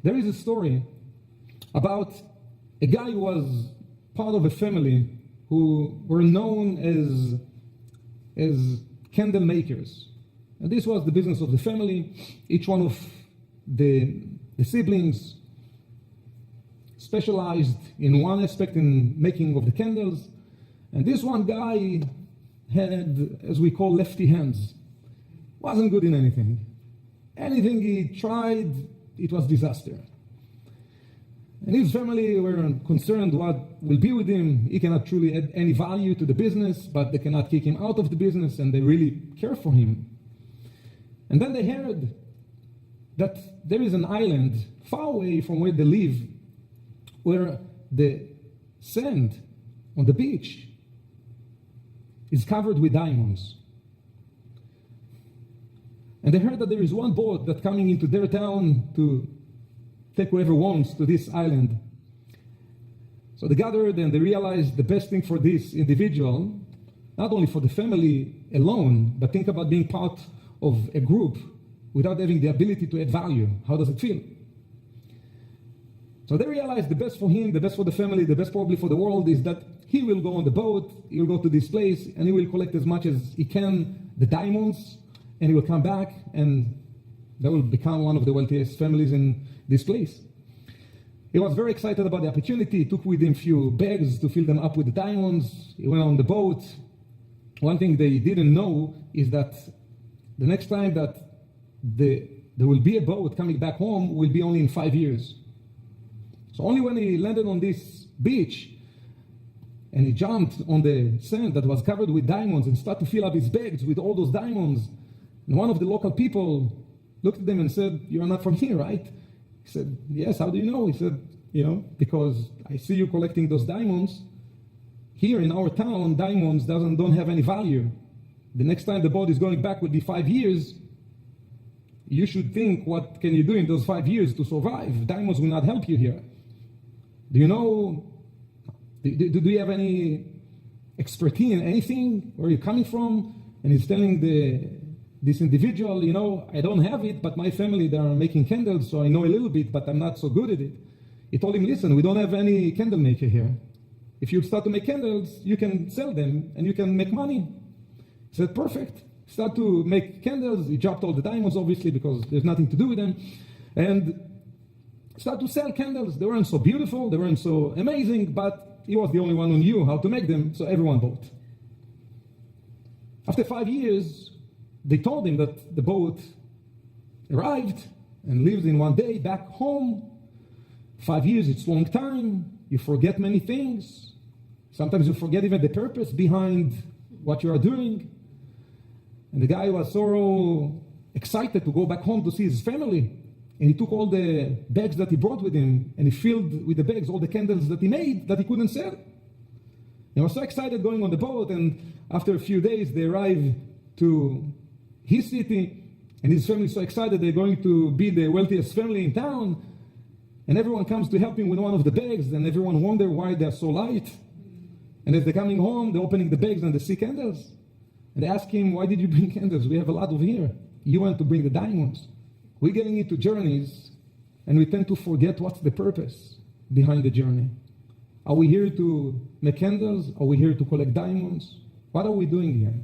There is a story about a guy who was part of a family who were known as candle makers. And this was the business of the family. Each one of the siblings specialized in one aspect in making of the candles. And this one guy had, as we call, lefty hands. Wasn't good in anything. Anything he tried, it was disaster. And his family were concerned what will be with him. He cannot truly add any value to the business, but they cannot kick him out of the business, and they really care for him. And then they heard that there is an island far away from where they live, where the sand on the beach is covered with diamonds. And they heard that there is one boat that's coming into their town to take whoever wants to this island. So they gathered and they realized the best thing for this individual, not only for the family alone, but think about being part of a group without having the ability to add value. How does it feel? So they realized the best for him, the best for the family, the best probably for the world is that he will go on the boat, he will go to this place, and he will collect as much as he can, the diamonds, and he will come back, and that will become one of the wealthiest families in this place. He was very excited about the opportunity. He took with him a few bags to fill them up with the diamonds. He went on the boat. One thing they didn't know is that the next time that there will be a boat coming back home will be only in 5 years. So only when he landed on this beach and he jumped on the sand that was covered with diamonds and started to fill up his bags with all those diamonds, and one of the local people looked at them and said, "You're not from here, right?" He said, "Yes, how do you know?" He said, "Because I see you collecting those diamonds. Here in our town, diamonds don't have any value. The next time the boat is going back will be 5 years. You should think, what can you do in those 5 years to survive? Diamonds will not help you here. Do you have any expertise in anything? Where are you coming from?" And he's telling this individual, "I don't have it, but my family, they are making candles, so I know a little bit, but I'm not so good at it." He told him, "Listen, we don't have any candle maker here. If you start to make candles, you can sell them and you can make money." He said, "Perfect." Start to make candles. He dropped all the diamonds, obviously, because there's nothing to do with them. And start to sell candles. They weren't so beautiful, they weren't so amazing, but he was the only one who knew how to make them, so everyone bought. After 5 years, they told him that the boat arrived and lived in one day back home. 5 years, it's a long time. You forget many things. Sometimes you forget even the purpose behind what you are doing. And the guy was so excited to go back home to see his family. And he took all the bags that he brought with him, and he filled with the bags all the candles that he made that he couldn't sell. And he was so excited going on the boat, and after a few days, they arrived to his city, and his family is so excited they're going to be the wealthiest family in town. And everyone comes to help him with one of the bags, and everyone wonders why they're so light. And as they're coming home, they're opening the bags and they see candles. And they ask him, "Why did you bring candles? We have a lot over here. You want to bring the diamonds." We're getting into journeys, and we tend to forget what's the purpose behind the journey. Are we here to make candles? Are we here to collect diamonds? What are we doing here?